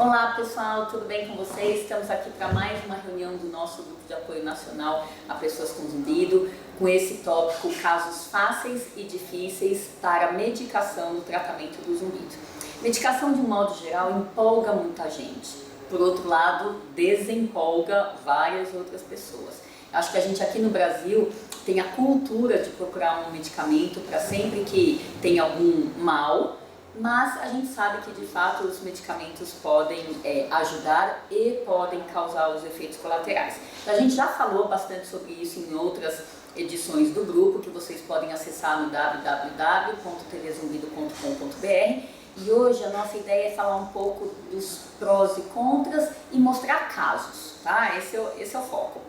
Olá pessoal, tudo bem com vocês? Estamos aqui para mais uma reunião do nosso Grupo de Apoio Nacional a Pessoas com Zumbido, com esse tópico casos fáceis e difíceis para medicação no tratamento do zumbido. Medicação, de um modo geral, empolga muita gente, por outro lado, desempolga várias outras pessoas. Acho que a gente aqui no Brasil tem a cultura de procurar um medicamento para sempre que tem algum mal, mas a gente sabe que de fato os medicamentos podem ajudar e podem causar os efeitos colaterais. A gente já falou bastante sobre isso em outras edições do grupo, que vocês podem acessar no www.tvzumbido.com.br, e hoje a nossa ideia é falar um pouco dos prós e contras e mostrar casos, tá? Esse é o foco.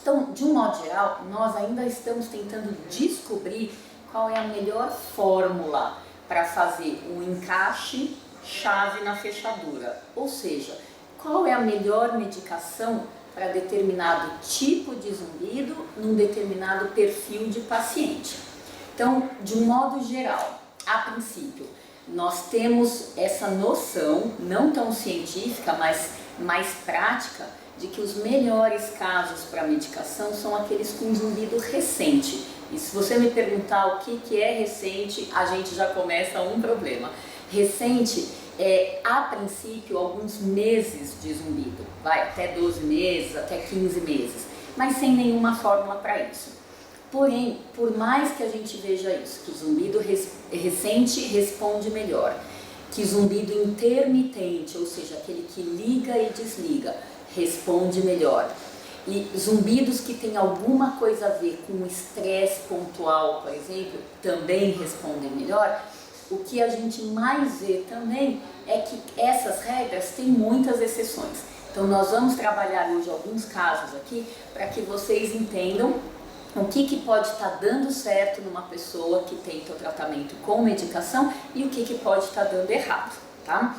Então, de um modo geral, nós ainda estamos tentando descobrir qual é a melhor fórmula para fazer um encaixe chave na fechadura, ou seja, qual é a melhor medicação para determinado tipo de zumbido num determinado perfil de paciente. Então, de um modo geral, a princípio, nós temos essa noção, não tão científica, mas mais prática, de que os melhores casos para medicação são aqueles com zumbido recente. E se você me perguntar o que é recente, a gente já começa um problema. Recente é, a princípio, alguns meses de zumbido, vai até 12 meses, até 15 meses, mas sem nenhuma fórmula para isso. Porém, por mais que a gente veja isso, que o zumbido recente responde melhor, que zumbido intermitente, ou seja, aquele que liga e desliga, responde melhor, e zumbidos que têm alguma coisa a ver com estresse pontual, por exemplo, também respondem melhor. O que a gente mais vê também é que essas regras têm muitas exceções. Então nós vamos trabalhar hoje alguns casos aqui para que vocês entendam o que pode estar dando certo numa pessoa que tenta o tratamento com medicação e o que pode estar dando errado, tá?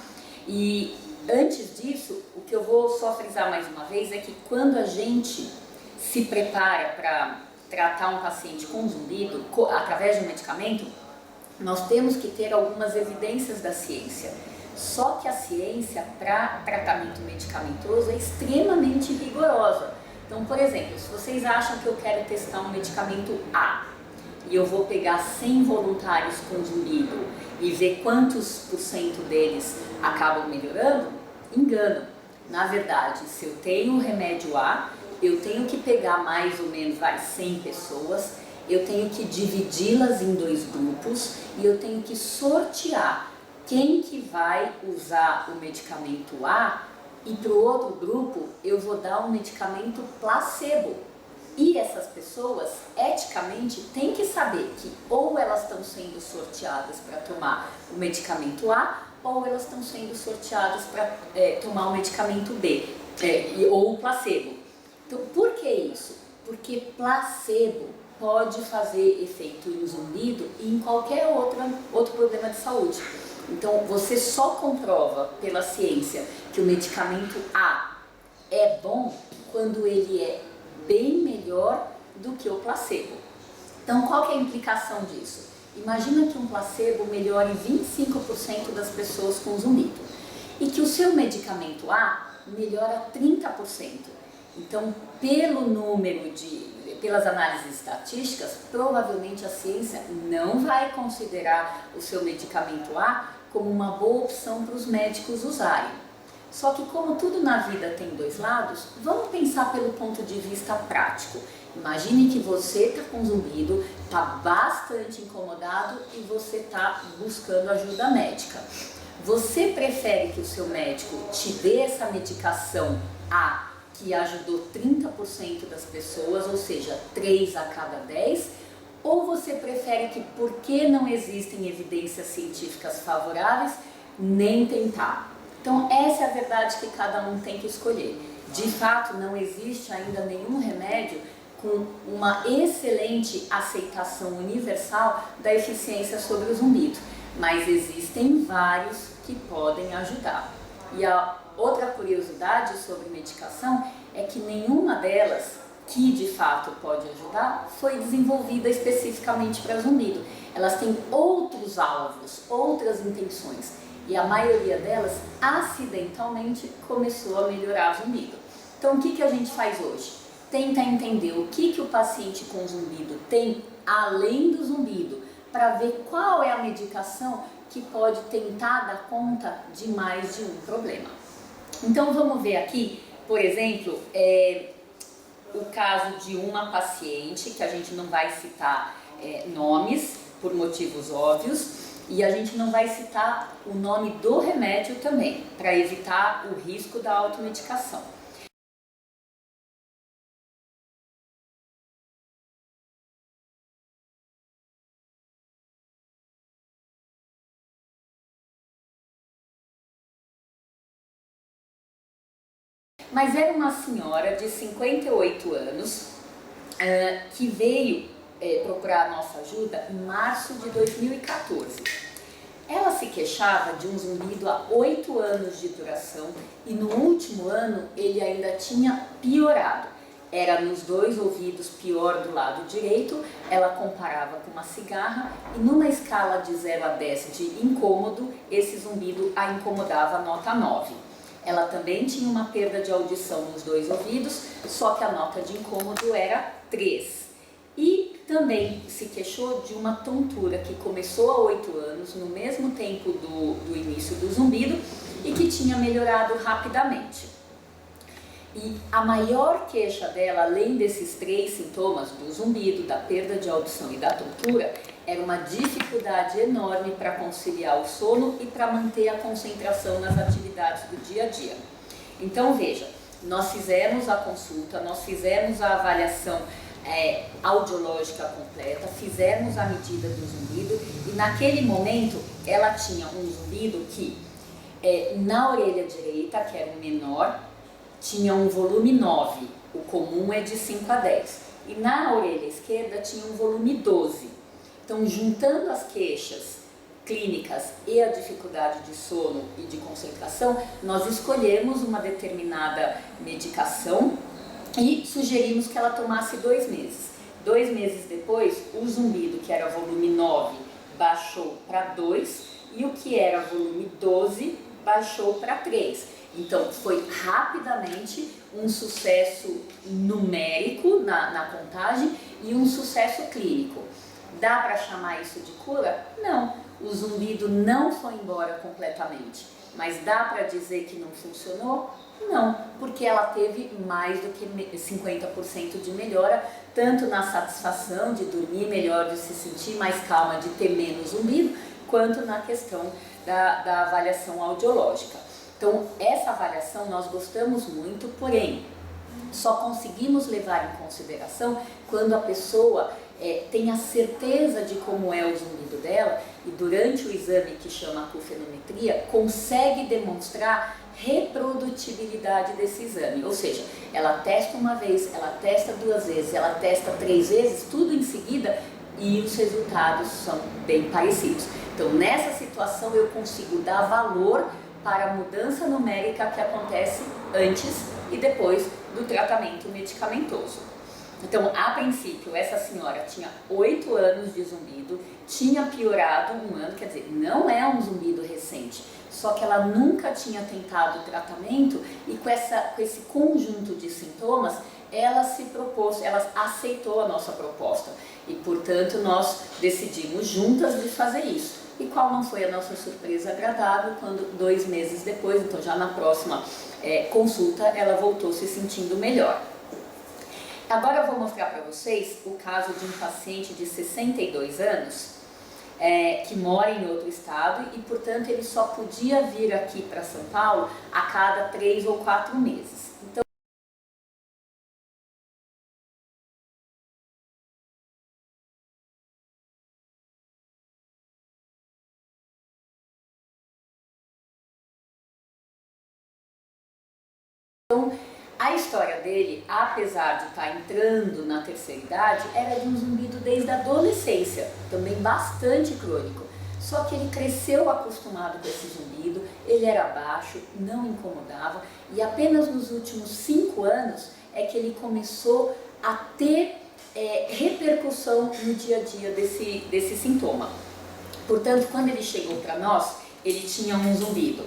E antes disso, o que eu vou só frisar mais uma vez é que quando a gente se prepara para tratar um paciente com zumbido através de um medicamento, nós temos que ter algumas evidências da ciência. Só que a ciência para tratamento medicamentoso é extremamente rigorosa. Então, por exemplo, se vocês acham que eu quero testar um medicamento A e eu vou pegar 100 voluntários com zumbido e ver quantos % deles acabam melhorando, engano. Na verdade, se eu tenho o remédio A, eu tenho que pegar mais ou menos 100 pessoas, eu tenho que dividi-las em 2 grupos e eu tenho que sortear quem que vai usar o medicamento A, e para o outro grupo eu vou dar um medicamento placebo. E essas pessoas, eticamente, têm que saber que ou elas estão sendo sorteadas para tomar o medicamento A, ou elas estão sendo sorteadas para tomar o medicamento B, ou o placebo. Então, por que isso? Porque placebo pode fazer efeito em zumbido e em qualquer outro problema de saúde. Então, você só comprova pela ciência que o medicamento A é bom quando ele é bem melhor do que o placebo. Então, qual que é a implicação disso? Imagina que um placebo melhore 25% das pessoas com zumbido e que o seu medicamento A melhora 30%. Então, pelas análises estatísticas, provavelmente a ciência não vai considerar o seu medicamento A como uma boa opção para os médicos usarem. Só que como tudo na vida tem 2 lados, vamos pensar pelo ponto de vista prático. Imagine que você está com zumbido, está bastante incomodado e você está buscando ajuda médica. Você prefere que o seu médico te dê essa medicação A, que ajudou 30% das pessoas, ou seja, 3 a cada 10, ou você prefere que, porque não existem evidências científicas favoráveis, nem tentar? Então, essa é a verdade que cada um tem que escolher. De fato, não existe ainda nenhum remédio com uma excelente aceitação universal da eficiência sobre o zumbido, mas existem vários que podem ajudar. E a outra curiosidade sobre medicação é que nenhuma delas, que de fato pode ajudar, foi desenvolvida especificamente para zumbido. Elas têm outros alvos, outras intenções. e a maioria delas acidentalmente começou a melhorar o zumbido. Então o que a gente faz hoje? Tenta entender o que o paciente com zumbido tem além do zumbido, para ver qual é a medicação que pode tentar dar conta de mais de um problema. Então vamos ver aqui, por exemplo, o caso de uma paciente, que a gente não vai citar nomes por motivos óbvios, e a gente não vai citar o nome do remédio também, para evitar o risco da automedicação. Mas era uma senhora de 58 anos que veio procurar a nossa ajuda em março de 2014. Ela se queixava de um zumbido há 8 anos de duração e no último ano ele ainda tinha piorado. Era nos 2 ouvidos, pior do lado direito, ela comparava com uma cigarra e numa escala de 0 a 10 de incômodo, esse zumbido a incomodava nota 9. Ela também tinha uma perda de audição nos 2 ouvidos, só que a nota de incômodo era 3. E também se queixou de uma tontura que começou há 8 anos, no mesmo tempo do início do zumbido, e que tinha melhorado rapidamente. E a maior queixa dela, além desses 3 sintomas, do zumbido, da perda de audição e da tontura, era uma dificuldade enorme para conciliar o sono e para manter a concentração nas atividades do dia a dia. Então veja, nós fizemos a consulta, nós fizemos a avaliação audiológica completa, fizemos a medida do zumbido e naquele momento ela tinha um zumbido que na orelha direita, que era o menor, tinha um volume 9, o comum é de 5 a 10, e na orelha esquerda tinha um volume 12. Então, juntando as queixas clínicas e a dificuldade de sono e de concentração, nós escolhemos uma determinada medicação e sugerimos que ela tomasse 2 meses. 2 meses depois, o zumbido, que era volume 9, baixou para 2 e o que era volume 12 baixou para 3. Então, foi rapidamente um sucesso numérico na contagem e um sucesso clínico. Dá para chamar isso de cura? Não, o zumbido não foi embora completamente. Mas dá para dizer que não funcionou? Não, porque ela teve mais do que 50% de melhora, tanto na satisfação de dormir melhor, de se sentir mais calma, de ter menos zumbido, quanto na questão da avaliação audiológica. Então, essa avaliação nós gostamos muito, porém, só conseguimos levar em consideração quando a pessoa tem a certeza de como é o zumbido dela e durante o exame que chama acufenometria, consegue demonstrar reprodutibilidade desse exame, ou seja, ela testa uma vez, ela testa 2 vezes, ela testa 3 vezes, tudo em seguida e os resultados são bem parecidos. Então, nessa situação eu consigo dar valor para a mudança numérica que acontece antes e depois do tratamento medicamentoso. Então, a princípio, essa senhora tinha 8 anos de zumbido, tinha piorado 1 ano, quer dizer, não é um zumbido recente, só que ela nunca tinha tentado o tratamento e com esse conjunto de sintomas, ela se propôs, ela aceitou a nossa proposta e, portanto, nós decidimos juntas de fazer isso. E qual não foi a nossa surpresa agradável quando 2 meses depois, então já na próxima consulta, ela voltou se sentindo melhor. Agora eu vou mostrar para vocês o caso de um paciente de 62 anos que mora em outro estado e, portanto, ele só podia vir aqui para São Paulo a cada 3 ou 4 meses. Então, a história dele, apesar de estar entrando na terceira idade, era de um zumbido desde a adolescência, também bastante crônico. Só que ele cresceu acostumado com esse zumbido, ele era baixo, não incomodava, e apenas nos últimos 5 anos é que ele começou a ter repercussão no dia a dia desse sintoma. Portanto, quando ele chegou para nós, ele tinha um zumbido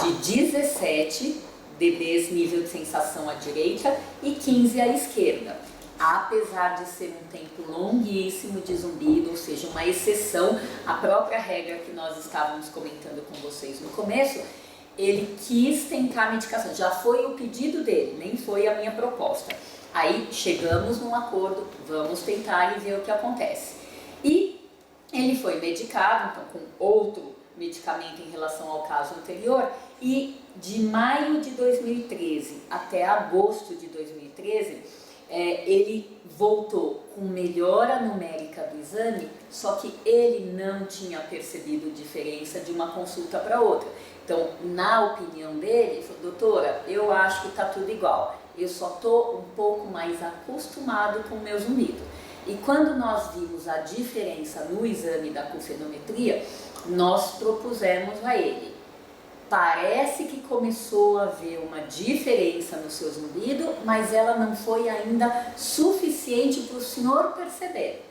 de 17 dBs nível de sensação à direita e 15 à esquerda. Apesar de ser um tempo longuíssimo de zumbido, ou seja, uma exceção à própria regra que nós estávamos comentando com vocês no começo, ele quis tentar a medicação, já foi o pedido dele, nem foi a minha proposta. Aí chegamos num acordo, vamos tentar e ver o que acontece. E ele foi medicado, então com outro medicamento em relação ao caso anterior, e de maio de 2013 até agosto de 2013, ele voltou com melhora numérica do exame, só que ele não tinha percebido diferença de uma consulta para outra. Então, na opinião dele, ele falou: doutora, eu acho que está tudo igual, eu só estou um pouco mais acostumado com o meu zumbido. E quando nós vimos a diferença no exame da pulsometria, nós propusemos a ele: parece que começou a haver uma diferença no seu zumbido, mas ela não foi ainda suficiente para o senhor perceber.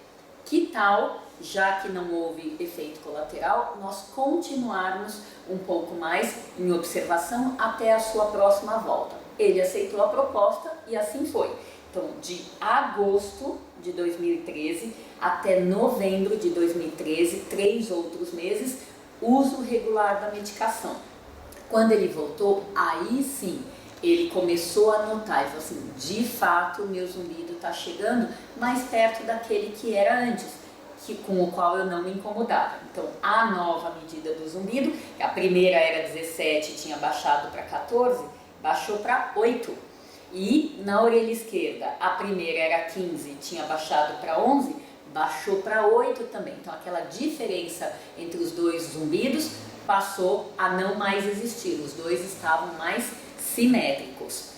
Que tal, já que não houve efeito colateral, nós continuarmos um pouco mais em observação até a sua próxima volta? Ele aceitou a proposta e assim foi. Então, de agosto de 2013 até novembro de 2013, 3 outros meses, uso regular da medicação. Quando ele voltou, aí sim, ele começou a notar, ele falou assim: de fato o meu zumbido está chegando mais perto daquele que era antes, com o qual eu não me incomodava. Então, a nova medida do zumbido, a primeira era 17, tinha baixado para 14, baixou para 8. E na orelha esquerda, a primeira era 15, tinha baixado para 11, baixou para 8 também. Então, aquela diferença entre os dois zumbidos passou a não mais existir, os dois estavam mais simétricos.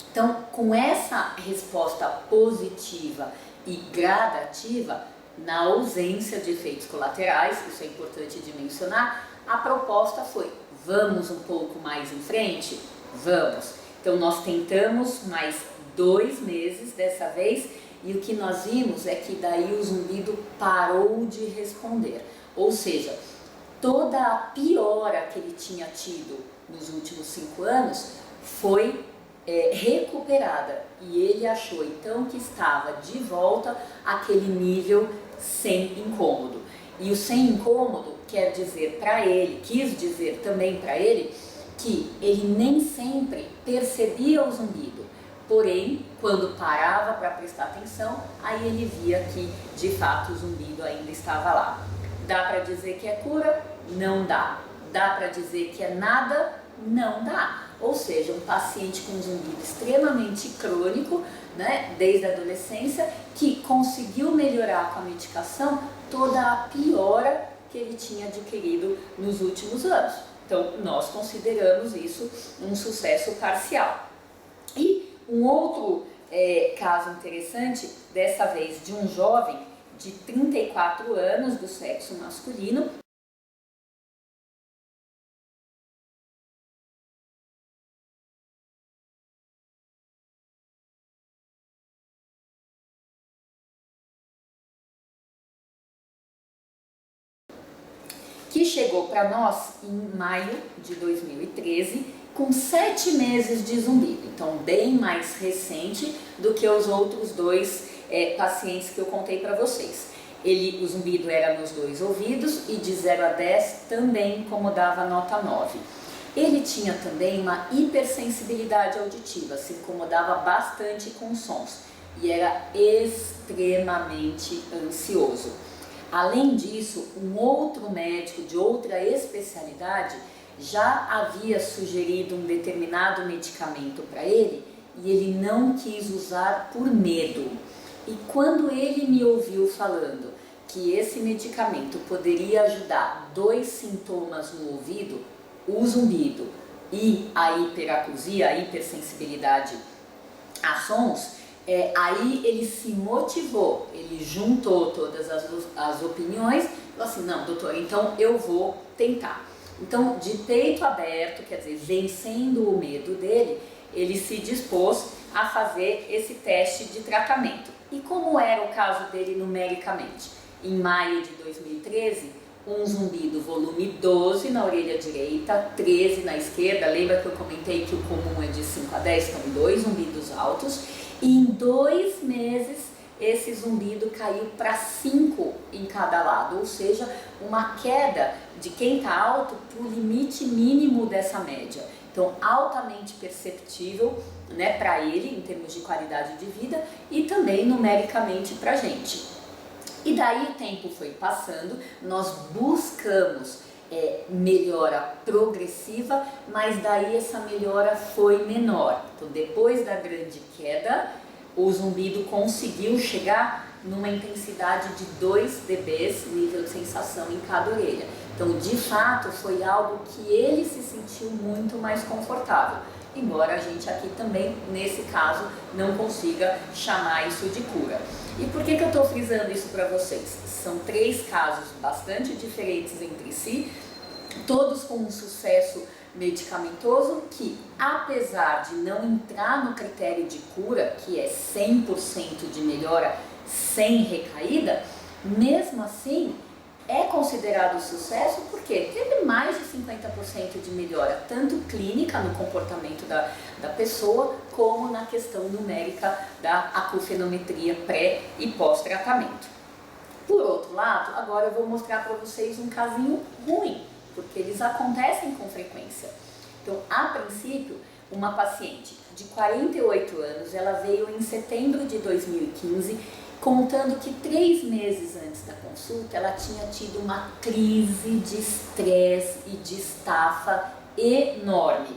Então, com essa resposta positiva e gradativa, na ausência de efeitos colaterais, isso é importante de mencionar, a proposta foi: vamos um pouco mais em frente? Vamos! Então, nós tentamos mais 2 meses dessa vez, e o que nós vimos é que daí o zumbido parou de responder, ou seja, toda a piora que ele tinha tido nos últimos 5 anos foi recuperada, e ele achou então que estava de volta àquele nível sem incômodo. E o sem incômodo quer dizer para ele, quis dizer também para ele, que ele nem sempre percebia o zumbido, porém, quando parava para prestar atenção, aí ele via que de fato o zumbido ainda estava lá. Dá para dizer que é cura? Não dá. Dá para dizer que é nada? Não dá. Ou seja, um paciente com zumbido extremamente crônico, né, desde a adolescência, que conseguiu melhorar com a medicação toda a piora que ele tinha adquirido nos últimos anos. Então, nós consideramos isso um sucesso parcial. E um outro caso interessante, dessa vez de um jovem de 34 anos do sexo masculino, que chegou para nós em maio de 2013 com 7 meses de zumbido, então bem mais recente do que os outros 2 pacientes que eu contei para vocês. O zumbido era nos 2 ouvidos e de 0 a 10 também incomodava nota 9. Ele tinha também uma hipersensibilidade auditiva, se incomodava bastante com sons e era extremamente ansioso. Além disso, um outro médico de outra especialidade já havia sugerido um determinado medicamento para ele e ele não quis usar por medo. E quando ele me ouviu falando que esse medicamento poderia ajudar 2 sintomas no ouvido, o zumbido e a hiperacusia, a hipersensibilidade a sons, aí ele se motivou, ele juntou todas as opiniões e falou assim: não, doutor, então eu vou tentar. Então, de peito aberto, quer dizer, vencendo o medo dele, ele se dispôs a fazer esse teste de tratamento. E como era o caso dele numericamente? Em maio de 2013, um zumbido volume 12 na orelha direita, 13 na esquerda. Lembra que eu comentei que o comum é de 5 a 10, então 2 zumbidos altos. E em 2 meses esse zumbido caiu para 5 em cada lado, ou seja, uma queda de quem está alto para o limite mínimo dessa média. Então, altamente perceptível, né, para ele, em termos de qualidade de vida, e também numericamente para a gente. E daí o tempo foi passando, nós buscamos melhora progressiva, mas daí essa melhora foi menor. Então, depois da grande queda, o zumbido conseguiu chegar numa intensidade de 2 dBs, nível de sensação em cada orelha. Então, de fato, foi algo que ele se sentiu muito mais confortável, embora a gente aqui também, nesse caso, não consiga chamar isso de cura. E por que eu estou frisando isso para vocês? São 3 casos bastante diferentes entre si, todos com um sucesso medicamentoso que, apesar de não entrar no critério de cura, que é 100% de melhora sem recaída, mesmo assim é considerado sucesso porque teve mais de 50% de melhora, tanto clínica no comportamento da pessoa, como na questão numérica da acufenometria pré e pós-tratamento. Por outro lado, agora eu vou mostrar para vocês um casinho ruim, porque eles acontecem com frequência. Então, a princípio, uma paciente de 48 anos, ela veio em setembro de 2015, contando que 3 meses antes da consulta, ela tinha tido uma crise de estresse e de estafa enorme.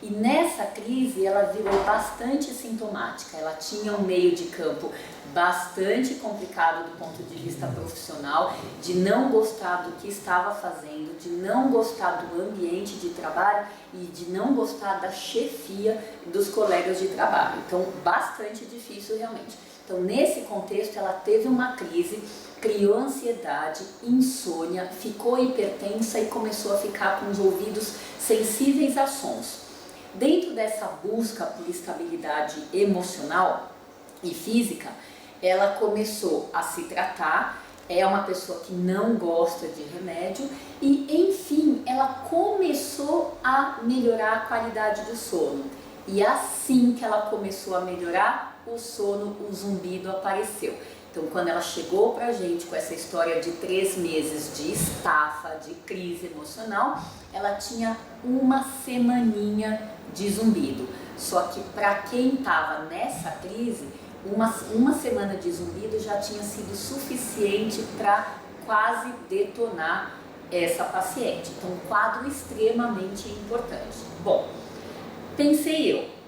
E nessa crise ela virou bastante sintomática, ela tinha um meio de campo bastante complicado do ponto de vista profissional, de não gostar do que estava fazendo, de não gostar do ambiente de trabalho e de não gostar da chefia dos colegas de trabalho. Então, bastante difícil realmente. Então, nesse contexto, ela teve uma crise, criou ansiedade, insônia, ficou hipertensa e começou a ficar com os ouvidos sensíveis a sons. Dentro dessa busca por estabilidade emocional e física, ela começou a se tratar, é uma pessoa que não gosta de remédio e, enfim, ela começou a melhorar a qualidade do sono. E assim que ela começou a melhorar o sono, o zumbido apareceu. Então, quando ela chegou pra gente com essa história de 3 meses de estafa, de crise emocional, ela tinha uma semaninha de zumbido. Só que para quem estava nessa crise, uma semana de zumbido já tinha sido suficiente para quase detonar essa paciente. Então, um quadro extremamente importante. Bom, pensei eu,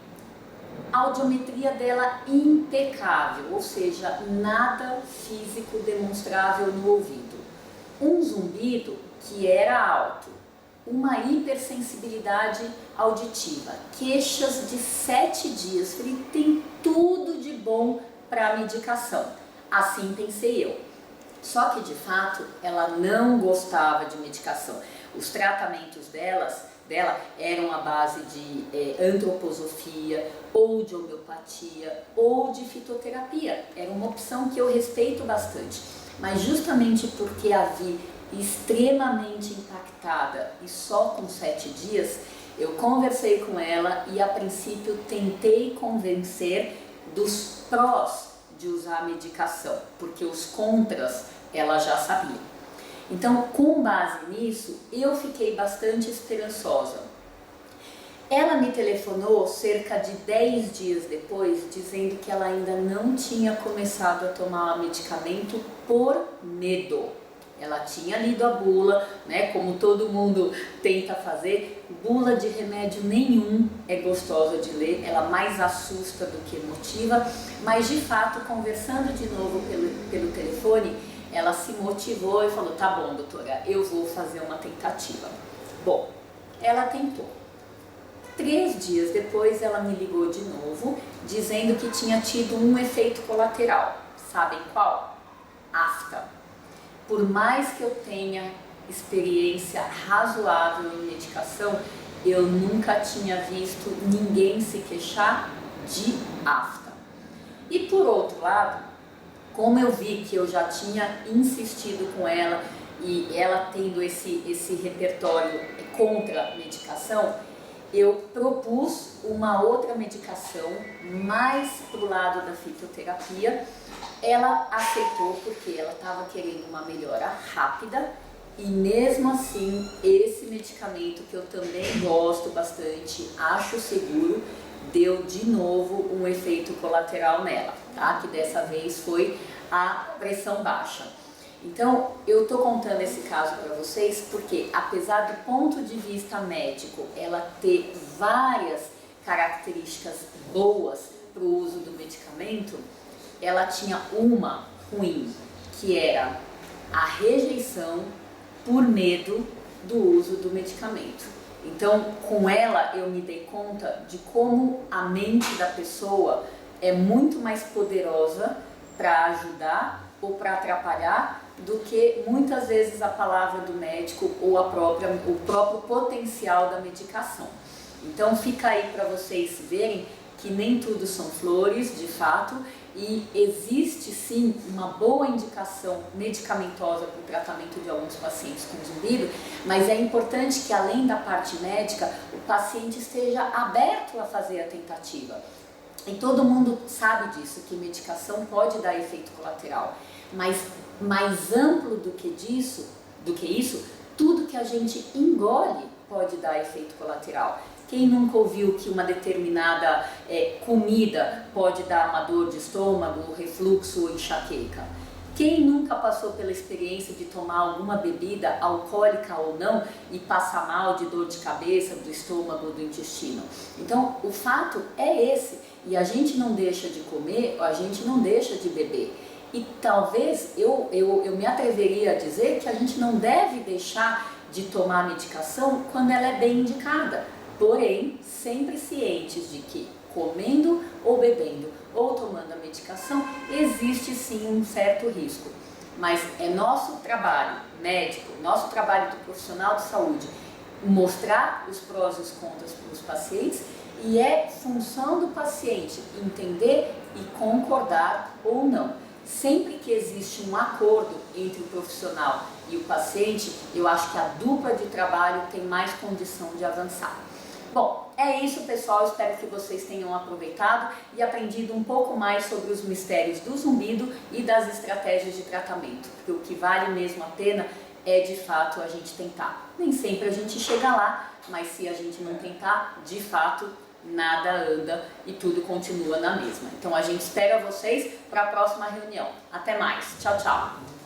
a audiometria dela impecável, ou seja, nada físico demonstrável no ouvido. Um zumbido que era alto, uma hipersensibilidade auditiva, queixas de 7 dias. Falei, tem tudo de bom para a medicação. Assim pensei eu. Só que de fato ela não gostava de medicação. Os tratamentos dela eram à base de antroposofia, ou de homeopatia, ou de fitoterapia. Era uma opção que eu respeito bastante, mas justamente porque a vi extremamente impactada e só com 7 dias, eu conversei com ela e a princípio tentei convencer dos prós de usar a medicação, porque os contras ela já sabia. Então, com base nisso, eu fiquei bastante esperançosa. Ela me telefonou cerca de 10 dias depois, dizendo que ela ainda não tinha começado a tomar o medicamento por medo. Ela tinha lido a bula, né, como todo mundo tenta fazer, bula de remédio nenhum é gostosa de ler, ela mais assusta do que motiva, mas de fato, conversando de novo pelo telefone, ela se motivou e falou, tá bom, doutora, eu vou fazer uma tentativa. Bom, ela tentou. 3 dias depois ela me ligou de novo, dizendo que tinha tido um efeito colateral. Sabem qual? Afta. Por mais que eu tenha experiência razoável em medicação, eu nunca tinha visto ninguém se queixar de afta. E por outro lado, como eu vi que eu já tinha insistido com ela e ela tendo esse repertório contra a medicação, eu propus uma outra medicação mais pro lado da fitoterapia. Ela aceitou porque ela estava querendo uma melhora rápida e mesmo assim esse medicamento que eu também gosto bastante, acho seguro, deu de novo um efeito colateral nela, tá? Que dessa vez foi a pressão baixa. Então, eu tô contando esse caso para vocês porque, apesar do ponto de vista médico, ela ter várias características boas para o uso do medicamento, ela tinha uma ruim, que era a rejeição por medo do uso do medicamento. Então, com ela eu me dei conta de como a mente da pessoa é muito mais poderosa para ajudar ou para atrapalhar do que muitas vezes a palavra do médico ou o próprio potencial da medicação. Então fica aí para vocês verem que nem tudo são flores, de fato, e existe sim uma boa indicação medicamentosa para o tratamento de alguns pacientes com zumbido, mas é importante que além da parte médica, o paciente esteja aberto a fazer a tentativa. E todo mundo sabe disso, que medicação pode dar efeito colateral, mas mais amplo do que isso, tudo que a gente engole pode dar efeito colateral. Quem nunca ouviu que uma determinada comida pode dar uma dor de estômago, refluxo ou enxaqueca? Quem nunca passou pela experiência de tomar alguma bebida, alcoólica ou não, e passar mal de dor de cabeça, do estômago ou do intestino? Então, o fato é esse, e a gente não deixa de comer, a gente não deixa de beber. E talvez eu me atreveria a dizer que a gente não deve deixar de tomar medicação quando ela é bem indicada. Porém, sempre cientes de que comendo ou bebendo ou tomando a medicação, existe sim um certo risco. Mas é nosso trabalho médico, nosso trabalho do profissional de saúde, mostrar os prós e os contras para os pacientes, e é função do paciente entender e concordar ou não. Sempre que existe um acordo entre o profissional e o paciente, eu acho que a dupla de trabalho tem mais condição de avançar. Bom, é isso, pessoal, espero que vocês tenham aproveitado e aprendido um pouco mais sobre os mistérios do zumbido e das estratégias de tratamento, porque o que vale mesmo a pena é de fato a gente tentar. Nem sempre a gente chega lá, mas se a gente não tentar, de fato, nada anda e tudo continua na mesma. Então a gente espera vocês para a próxima reunião. Até mais, tchau, tchau!